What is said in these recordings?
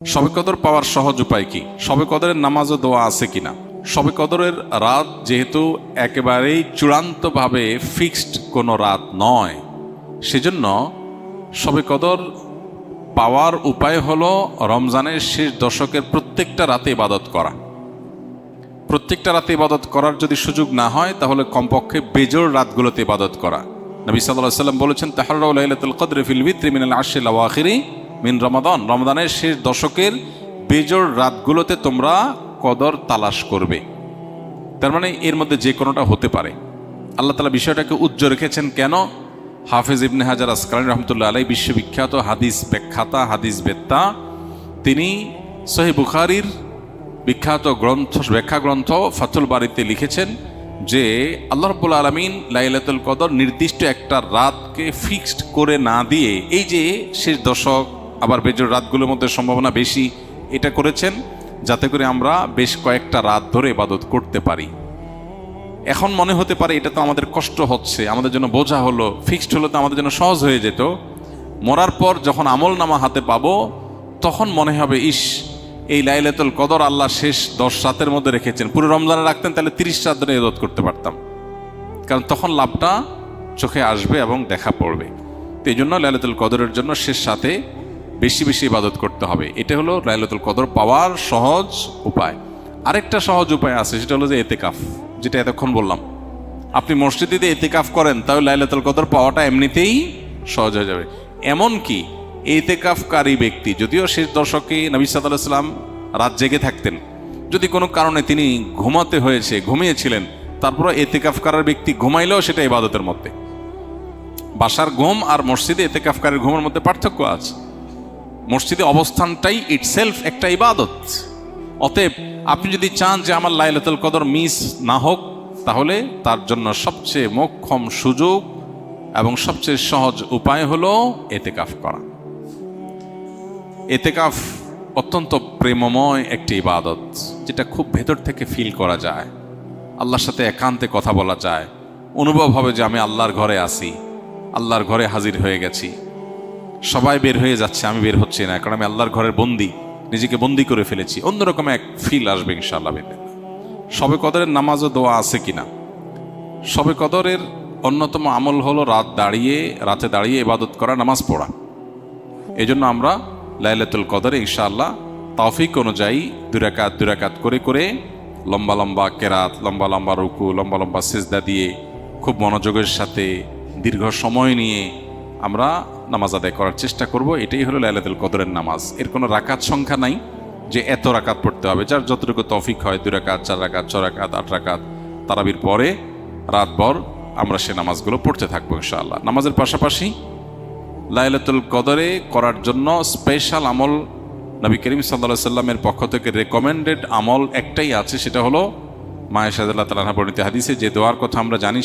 শবে কদর পাওয়ার সহজ উপায় কি? শবে কদরের নামাজ ও দোয়া আছে কিনা? শবে কদরের রাত যেহেতু একেবারেই চূড়ান্তভাবে ফিক্সড কোনো রাত নয়, সেজন্য শবে কদর পাওয়ার উপায় হলো রমজানের শেষ দশকের প্রত্যেকটা রাতে ইবাদত করা। প্রত্যেকটা রাতে ইবাদত করার যদি সুযোগ না হয়, তাহলে কমপক্ষে বেজোড় রাতগুলোতে ইবাদত করা। নবী সাল্লাল্লাহু আলাইহি ওয়াসাল্লাম বলেছেন, তাহাররাউ লাইলাতুল কদরি ফিল বিত্রি মিনাল আশরিল আওয়াখিরি মিন রমাদান। রমাদানের শেষ দশকের বেজোড় রাতগুলোতে তোমরা কদর তালাশ করবে। তার মানে এর মধ্যে যে কোনোটা হতে পারে। আল্লাহ তাআলা বিষয়টাকে উজ্জ্বল রেখেছেন কেন? হাফেজ ইবনে হাজার আসকালানী রাহমাতুল্লাহ আলাইহি বিশ্ববিখ্যাত হাদিস ব্যাখ্যাতা, হাদিস বেত্তা, তিনি সহিহ বুখারীর বিখ্যাত ব্যাখ্যা গ্রন্থ ফাথুল বারীতে লিখেছেন যে আল্লাহ রাব্বুল আলামিন লাইলাতুল কদর নির্দিষ্ট একটা রাতকে ফিক্সড করে না দিয়ে, এই যে শেষ দশক আবার বেজোড় রাতগুলোর মধ্যে সম্ভাবনা বেশি, এটা করেছেন যাতে করে আমরা বেশ কয়েকটা রাত ধরে ইবাদত করতে পারি। এখন মনে হতে পারে এটা তো আমাদের কষ্ট হচ্ছে, আমাদের জন্য বোঝা হলো, ফিক্সড হলে তো আমাদের জন্য সহজ হয়ে যেত। মরার পর যখন আমল নামা হাতে পাবো, তখন মনে হবে ইস, এই লাইলাতুল কদর আল্লাহ শেষ 10 রাতের মধ্যে রেখেছেন, পুরো রমজানে রাখতেন তাহলে 30 রাত ধরে ইবাদত করতে পারতাম। কারণ তখন লাভটা চোখে আসবে এবং দেখা পড়বে। তো এই জন্য লাইলাতুল কদরের জন্য শেষ সাথে বেশি বেশি ইবাদত করতে হবে। এটা হলো লাইলাতুল কদর পাওয়ার সহজ উপায়। আরেকটা সহজ উপায় আছে, সেটা হলো যে ইতিকাফ, যেটা এতক্ষণ বললাম। আপনি মসজিদে যদি ইতিকাফ করেন, তাহলে লাইলাতুল কদর পাওয়াটা এমনিতেই সহজ হয়ে যাবে। এমনকি ইতিকাফকারী ব্যক্তি, যদিও শেষ দশকে নবী সাল্লাল্লাহু আলাইহি ওয়াসাল্লাম রাত জেগে থাকতেন, যদি কোনো কারণে তিনি ঘুমাতে হয়েছে, ঘুমিয়েছিলেন, তারপরে ইতিকাফ করার ব্যক্তি ঘুমাইলেও সেটা ইবাদতের মধ্যে। বাসার ঘুম আর মসজিদে ইতিকাফকারীর ঘুমের মধ্যে পার্থক্য আছে। মসজিদে অবস্থানটাই ইটসেলফ একটা ইবাদত। অতএব আপনি যদি চান যে আমার লাইলাতুল কদর মিস না হোক, তাহলে তার জন্য সবচেয়ে মোক্ষম সুযোগ এবং সবচেয়ে সহজ উপায় হলো ইতিকাফ করা। ইতিকাফ অত্যন্ত প্রেমময় একটি ইবাদত, যেটা খুব ভেতর থেকে ফিল করা যায়। আল্লাহর সাথে একান্তে কথা বলা যায়, অনুভব হবে যে আমি আল্লাহর ঘরে আছি, আল্লাহর ঘরে হাজির হয়ে গেছি। সবাই বের হয়ে যাচ্ছে, আমি বের হচ্ছি না, কারণ আমি আল্লাহর ঘরের বন্দি, নিজেকে বন্দি করে ফেলেছি। অন্যরকম এক ফিল আসবে ইনশাআল্লাহ। শবে কদরের নামাজ ও দোয়া আছে কিনা? শবে কদরের অন্যতম আমল হলো রাতে দাঁড়িয়ে ইবাদত করা, নামাজ পড়া। এই জন্য আমরা লাইলাতুল কদরে ইনশাআল্লাহ তৌফিক অনুযায়ী 2 রাকাত করে করে লম্বা লম্বা কেরাত, লম্বা লম্বা রুকু, লম্বা লম্বা সিজদা দিয়ে খুব মনোযোগের সাথে দীর্ঘ সময় নিয়ে আমরা নামাজ আদায় করার চেষ্টা করব। এটাই হলো লাইলাতুল কদরের নামাজ। এর কোনো রাকাত সংখ্যা নাই যে এত রাকাত পড়তে হবে, যার যতটুকু তৌফিক হয়, 2 রাকাত, 4 রাকাত, 6 রাকাত, 8 রাকাত, তারাবির পরে রাতভর আমরা সে নামাজগুলো পড়তে থাকবো ইনশাআল্লাহ। নামাজের পাশাপাশি লাইলাতুল কদরে করার জন্য স্পেশাল আমল নবী করিম সাল্লাল্লাহু আলাইহি সাল্লামের পক্ষ থেকে রেকমেন্ডেড আমল একটাই আছে, সেটা হলো মা আয়েশা রাদিয়াল্লাহু তাআলা আনহা বর্ণিত হাদিসে যে দোয়ার কথা আমরা জানি,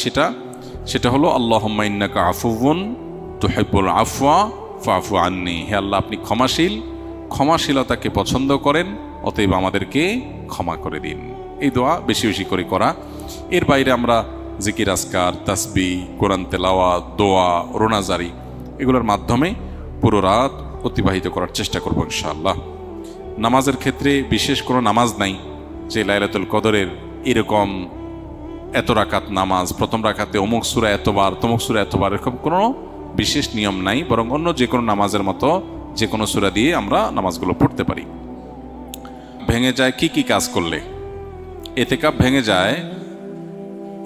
সেটা হলো আল্লাহুম্মা ইন্নাকা আফুউন তুহিব্বুল আফওয়া ফাফু আন্নি। হে আল্লাহ, আপনি ক্ষমাশীল, ক্ষমাশীলতাকে পছন্দ করেন, অতএব আমাদেরকে ক্ষমা করে দিন। এই দোয়া বেশি বেশি করে করা। এর বাইরে আমরা জিকির, আজকার, তাসবিহ, কোরআন তেলাওয়াত, দোয়া, রোনাজারি, এগুলোর মাধ্যমে পুরো রাত অতিবাহিত করার চেষ্টা করব ইনশাআল্লাহ। নামাজের ক্ষেত্রে বিশেষ কোনো নামাজ নাই যে লাইলাতুল কদরের এরকম এত রাকাত নামাজ, প্রথম রাকাতে অমুক সূরা এতবার, তমুক সূরা এতবার, এরকম কোনো বিশেষ নিয়ম নাই। বরং অন্য যে কোনো নামাজের মতো যে কোনো সূরা দিয়ে আমরা নামাজগুলো পড়তে পারি। ভেঙে যায় কি কাজ করলে? ইতিকাফ ভেঙে যায়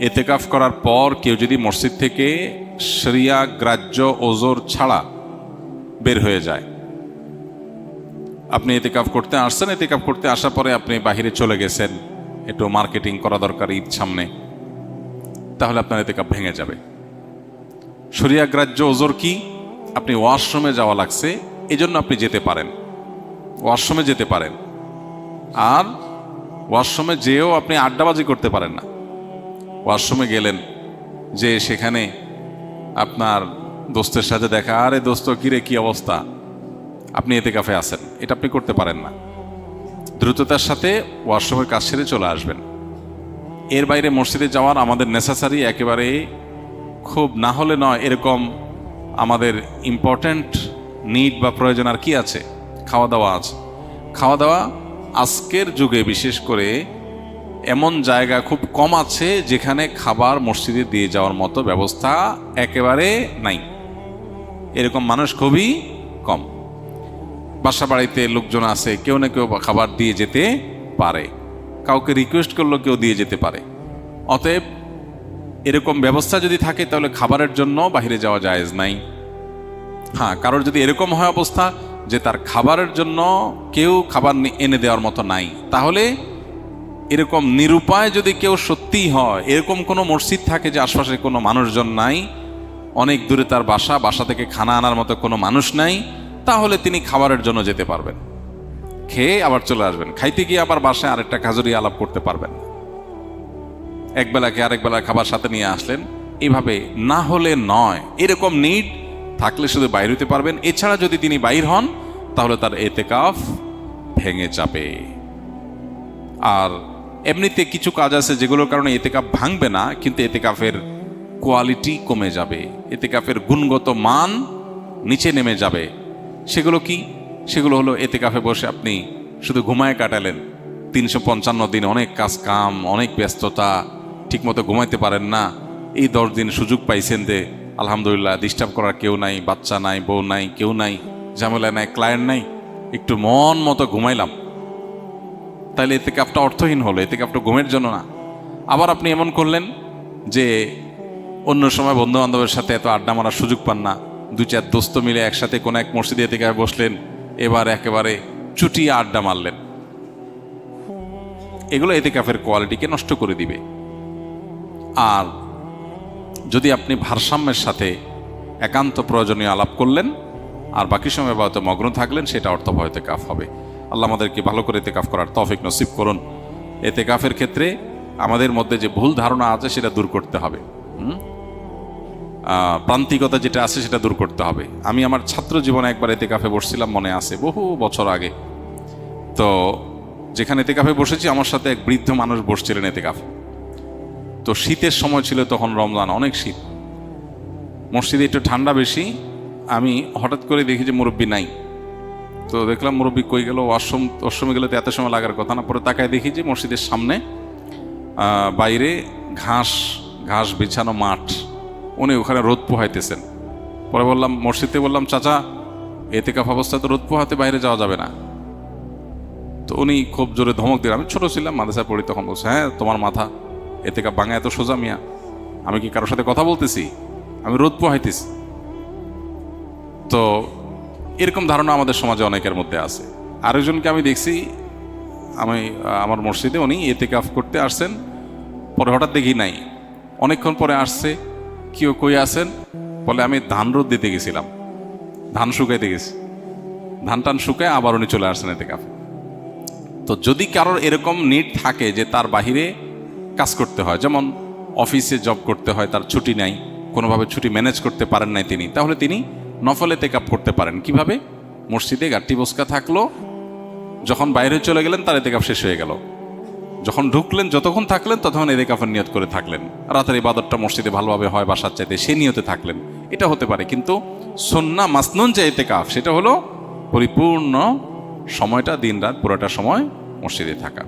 ইতিকাফ করার পর কেউ যদি মসজিদ থেকে শরিয়া গ্রাহ্য ওজর ছাড়া বের হয়ে যায়। আপনি ইতিকাফ করতে আসছেন, ইতিকাফ করতে আসার পরে আপনি বাহিরে চলে গেছেন, একটু মার্কেটিং করা দরকার ঈদ সামনে, তাহলে আপনার ইতিকাফ ভেঙে যাবে। শরিয়া গ্রাহ্য ওজর কি? আপনি ওয়াশরুমে যাওয়া লাগছে, এজন্য আপনি যেতে পারেন, ওয়াশরুমে যেতে পারেন। আর ওয়াশরুমে যেও আপনি আড্ডাবাজি করতে পারেন না। ওয়াশরুমে গেলেন, যে সেখানে আপনার দোস্তের সাথে দেখা, আরে দোস্ত কিরে কি অবস্থা, আপনি ইতিকাফে আছেন, এটা আপনি করতে পারেন না। দ্রুততার সাথে ওয়াশরুমের কাজ সেরে চলে আসবেন। এর বাইরে মসজিদে যাওয়ার আমাদের নেসেসারি একেবারে খুব না হলে নয়, এরকম আমাদের ইম্পর্ট্যান্ট নিড বা প্রয়োজন আর কি আছে? খাওয়া দাওয়া আছে। খাওয়া দাওয়া আজকের যুগে বিশেষ করে এমন জায়গা খুব কম আছে যেখানে খাবার মসজিদে দিয়ে যাওয়ার মতো ব্যবস্থা একেবারে নাই। এরকম মানুষ খুবই কম। বাসা বাড়িতে লোকজন আছে, কেউ না কেউ খাবার দিয়ে যেতে পারে, কাউকে রিকোয়েস্ট করলেও কেউ দিয়ে যেতে পারে। অতএব এরকম ব্যবস্থা যদি থাকে তাহলে খাবারের জন্য বাইরে যাওয়া জায়েজ নাই। হ্যাঁ, কারোর যদি এরকম হয় অবস্থা যে তার খাবারের জন্য কেউ খাবার এনে দেওয়ার মতো নাই, তাহলে এরকম নিরুপায় যদি কেউ সত্যিই হয়, এরকম কোনো মসজিদ থাকে যে আশপাশে কোনো মানুষজন নাই, অনেক দূরে তার বাসা থেকে খানা আনার মতো কোনো মানুষ নাই, তাহলে তিনি খাবারের জন্য যেতে পারবেন, খেয়ে আবার চলে আসবেন। খাইতে গিয়ে আবার বাসায় আরেকটা খাজুরি আলাপ করতে পারবেন, একবেলাকে আরেক বেলা খাবার সাথে নিয়ে আসলেন। এইভাবে না হলে নয়, এরকম নিড থাকলে শুধু বাইর হতে পারবেন। এছাড়া যদি তিনি বাইর হন তাহলে তার এতেকাফ ভেঙে যাবে। আর এমনিতে কিছু কাজ আছে যেগুলোর কারণে এতেকাফ ভাঙবে না, কিন্তু এতেকাফের কোয়ালিটি কমে যাবে, এতেকাফের গুণগত মান নিচে নেমে যাবে। সেগুলো কি? সেগুলো হলো এতেকাফে বসে আপনি শুধু ঘুমায় কাটালেন, 355 দিন অনেক কাজ কাম, অনেক ব্যস্ততা, ঠিকমতো ঘুমাইতে পারেন না। এই 10 দিন সুযোগ পাইছেন যে আলহামদুলিল্লাহ ডিস্টার্ব করার কেউ নাই, বাচ্চা নাই, বউ নাই, কেউ নাই, ঝামেলা নাই, ক্লায়েন্ট নাই, একটু মন মতো ঘুমাইলাম, তাহলে এতেকাফটা অর্থহীন হলো, এতেকাফটা ঘুমের জন্য না। আবার আপনি এমন করলেন যে অন্য সময় বন্ধু বান্ধবের সাথে এত আড্ডা মারার সুযোগ পান না, 2-4 দোস্ত মিলে একসাথে কোনো এক মসজিদে এতেকাফে বসলেন, এবার একেবারে চুটিয়ে আড্ডা মারলেন। এগুলো এতেকাফের কোয়ালিটিকে নষ্ট করে দিবে। আর যদি আপনি ভারসাম্যের সাথে একান্ত প্রয়োজনীয় আলাপ করলেন আর বাকি সময় হয়তো মগ্ন থাকলেন, সেটা অর্থবহ এতেকাফ হবে। আল্লাহ আমাদেরকে ভালো করে এতেকাফ করার তৌফিক নসিব করুন। এতেকাফের ক্ষেত্রে আমাদের মধ্যে যে ভুল ধারণা আছে সেটা দূর করতে হবে, প্রান্তিকতা যেটা আছে সেটা দূর করতে হবে। আমি আমার ছাত্র জীবনে একবার এতেকাফে বসছিলাম, মনে আছে, বহু বছর আগে। তো যেখানে এতেকাফে বসেছি আমার সাথে এক বৃদ্ধ মানুষ বসছিলেন এতেকাফে। তো শীতের সময় ছিল তখন, রমজান, অনেক শীত, মসজিদে একটু ঠান্ডা বেশি। আমি হঠাৎ করে দেখি যে মুরব্বি নাই। তো দেখলাম মুরব্বি কই গেল, ওয়াশরুমে গেলে তো এত সময় লাগার কথা না। পরে তাকায় দেখি যে মসজিদের সামনে বাইরে ঘাস বিছানো মাঠ, উনি ওখানে রোদ পোহাইতেছেন। পরে বললাম, মসজিদে বললাম, চাচা এতেকাফ অবস্থায় তো রোদ পোহাতে বাইরে যাওয়া যাবে না। তো উনি খুব জোরে ধমক দিলেন। আমি ছোট ছিলাম, মাদ্রাসায় পড়ি তখন। বলছে, হ্যাঁ তোমার মাথা, এতেকাফ ভাঙা এত সোজা মিয়া? আমি কি কারোর সাথে কথা বলতেছি? আমি রোদ পোহাইতেছি। তো এরকম ধারণা আমাদের সমাজে অনেকের মধ্যে আছে। আরেকজনকে আমি দেখছি, আমার মসজিদে উনি এতেকাফ করতে আসছেন, পরে হঠাৎ দেখি নাই, অনেকক্ষণ পরে আসছে। কেউ কই আসেন? বলে আমি ধান রোদ দিতে গেছিলাম, ধান শুকাইতে গেছি। ধান টান শুকায় আবার উনি চলে আসছেন এতেকাফ। তো যদি কারোর এরকম নিড থাকে যে তার বাহিরে কাজ করতে হয়, যেমন অফিসে জব করতে হয়, তার ছুটি নাই, কোনোভাবে ছুটি ম্যানেজ করতে পারেন নাই তিনি, তাহলে তিনি নফল এতেকাফ করতে পারেন। কিভাবে? মসজিদে গাট্টি বসকা থাকলো, যখন বাইরে চলে গেলেন তার এতেকাফ শেষ হয়ে গেল, যখন ঢুকলেন যতক্ষণ থাকলেন ততক্ষণ এতেকাফের নিয়ত করে থাকলেন। রাতের ইবাদতটা মসজিদে ভালোভাবে হয় বাসার চাইতে, সে নিয়তে থাকলেন, এটা হতে পারে। কিন্তু সুন্নাহ মাসনুন যে এতেকাফ, সেটা হলো পরিপূর্ণ সময়টা, দিন রাত পুরোটা সময় মসজিদে থাকা।